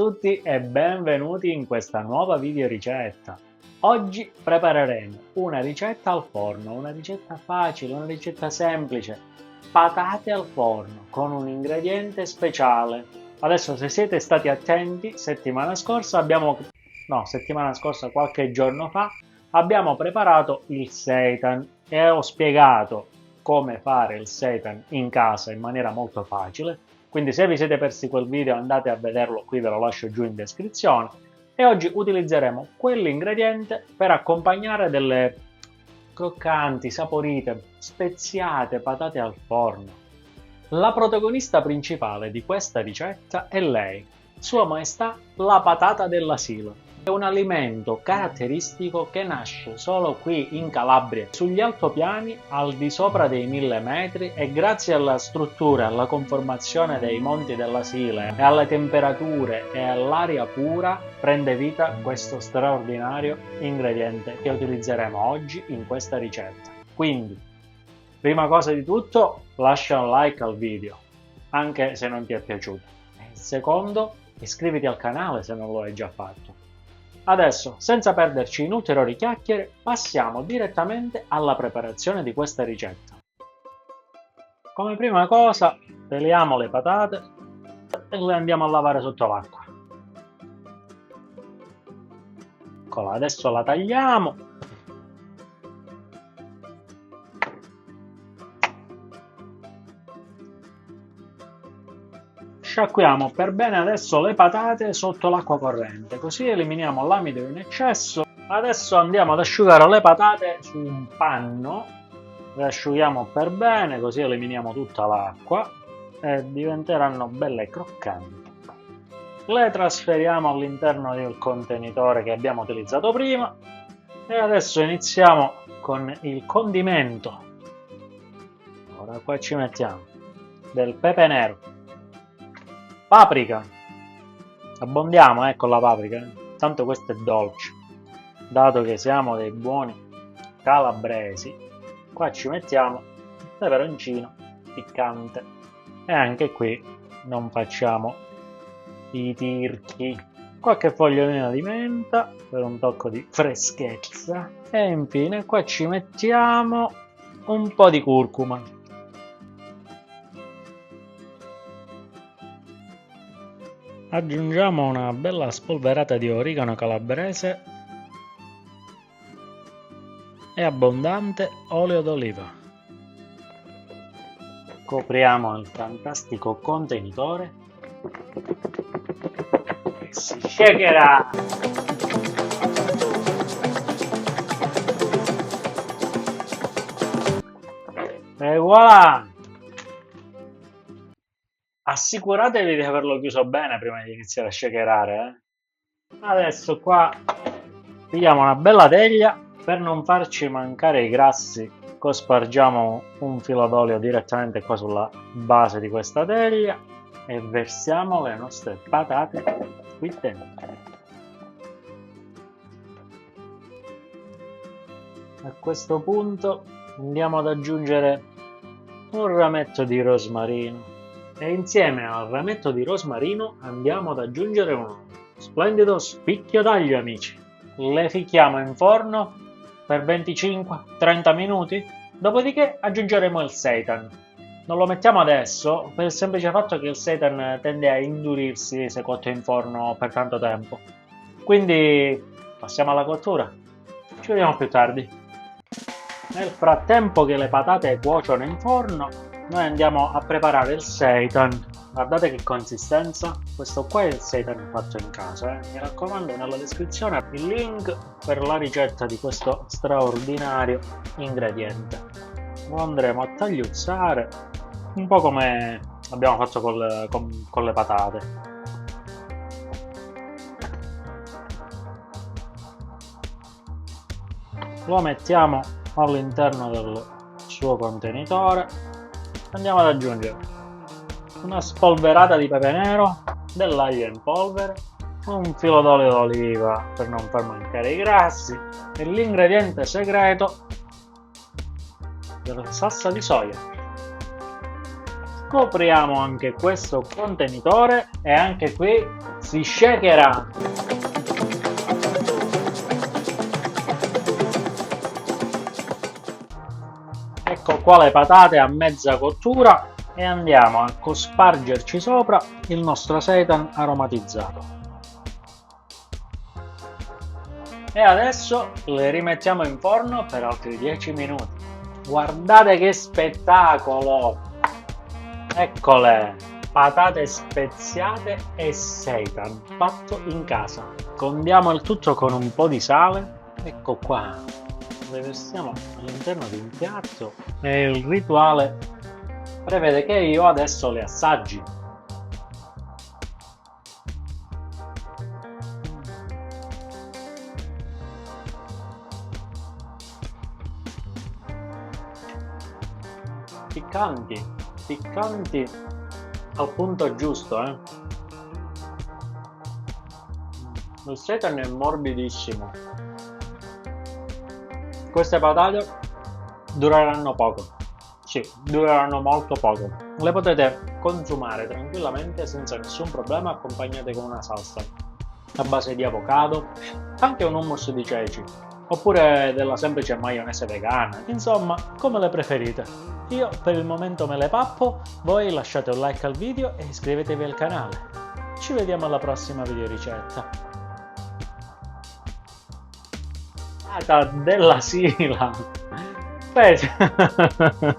tutti e benvenuti in questa nuova video ricetta. Oggi prepareremo una ricetta al forno, una ricetta facile, una ricetta semplice. Patate al forno con un ingrediente speciale. Adesso, se siete stati attenti, settimana scorsa, qualche giorno fa, abbiamo preparato il seitan e ho spiegato come fare il seitan in casa in maniera molto facile. Quindi se vi siete persi quel video andate a vederlo, qui ve lo lascio giù in descrizione. E oggi utilizzeremo quell'ingrediente per accompagnare delle croccanti, saporite, speziate patate al forno. La protagonista principale di questa ricetta è lei, Sua Maestà la patata dell'asilo. È un alimento caratteristico che nasce solo qui in Calabria, sugli altopiani al di sopra dei 1000 metri, e grazie alla struttura e alla conformazione dei monti della Sile e alle temperature e all'aria pura prende vita questo straordinario ingrediente che utilizzeremo oggi in questa ricetta. Quindi, prima cosa di tutto, lascia un like al video, anche se non ti è piaciuto. E secondo, iscriviti al canale se non lo hai già fatto. Adesso, senza perderci in ulteriori chiacchiere, passiamo direttamente alla preparazione di questa ricetta. Come prima cosa, peliamo le patate e le andiamo a lavare sotto l'acqua. Eccola, adesso la tagliamo. Sciacquiamo per bene adesso le patate sotto l'acqua corrente, così eliminiamo l'amido in eccesso. Adesso andiamo ad asciugare le patate su un panno, le asciughiamo per bene, così eliminiamo tutta l'acqua e diventeranno belle croccanti. Le trasferiamo all'interno del contenitore che abbiamo utilizzato prima e adesso iniziamo con il condimento. Ora qua ci mettiamo del pepe nero, paprika, abbondiamo con la paprika, tanto questo è dolce, dato che siamo dei buoni calabresi. Qua ci mettiamo il peperoncino piccante e anche qui non facciamo i tirchi. Qualche fogliolina di menta per un tocco di freschezza e infine qua ci mettiamo un po' di curcuma. Aggiungiamo una bella spolverata di origano calabrese e abbondante olio d'oliva. Copriamo il fantastico contenitore e si shakerà! E voilà! Assicuratevi di averlo chiuso bene prima di iniziare a shakerare. Adesso qua pigliamo una bella teglia, per non farci mancare i grassi cospargiamo un filo d'olio direttamente qua sulla base di questa teglia e versiamo le nostre patate qui dentro. A questo punto andiamo ad aggiungere un rametto di rosmarino. E insieme al rametto di rosmarino andiamo ad aggiungere uno splendido spicchio d'aglio, amici. Le ficchiamo in forno per 25-30 minuti, dopodiché aggiungeremo il seitan. Non lo mettiamo adesso per il semplice fatto che il seitan tende a indurirsi se cotto in forno per tanto tempo. Quindi passiamo alla cottura. Ci vediamo più tardi. Nel frattempo che le patate cuociono in forno, noi andiamo a preparare il seitan. Guardate che consistenza, questo qua è il seitan fatto in casa. Mi raccomando, nella descrizione il link per la ricetta di questo straordinario ingrediente. Lo andremo a tagliuzzare un po' come abbiamo fatto con le patate. Lo mettiamo all'interno del suo contenitore. Andiamo ad aggiungere una spolverata di pepe nero, dell'aglio in polvere, un filo d'olio d'oliva per non far mancare i grassi e l'ingrediente segreto della salsa di soia. Scopriamo anche questo contenitore e anche qui si shakerà. Ecco qua le patate a mezza cottura e andiamo a cospargerci sopra il nostro seitan aromatizzato. E adesso le rimettiamo in forno per altri 10 minuti. Guardate che spettacolo! Eccole! Patate speziate e seitan fatto in casa. Condiamo il tutto con un po' di sale. Ecco qua. Le versiamo all'interno di un piatto e il rituale prevede che io adesso le assaggi. Piccanti al punto giusto, eh. Il seitan è morbidissimo. Queste patate dureranno poco. Sì, dureranno molto poco. Le potete consumare tranquillamente senza nessun problema accompagnate con una salsa a base di avocado, anche un hummus di ceci, oppure della semplice maionese vegana, insomma, come le preferite. Io per il momento me le pappo, voi lasciate un like al video e iscrivetevi al canale. Ci vediamo alla prossima videoricetta. Della Sila. Aspetta.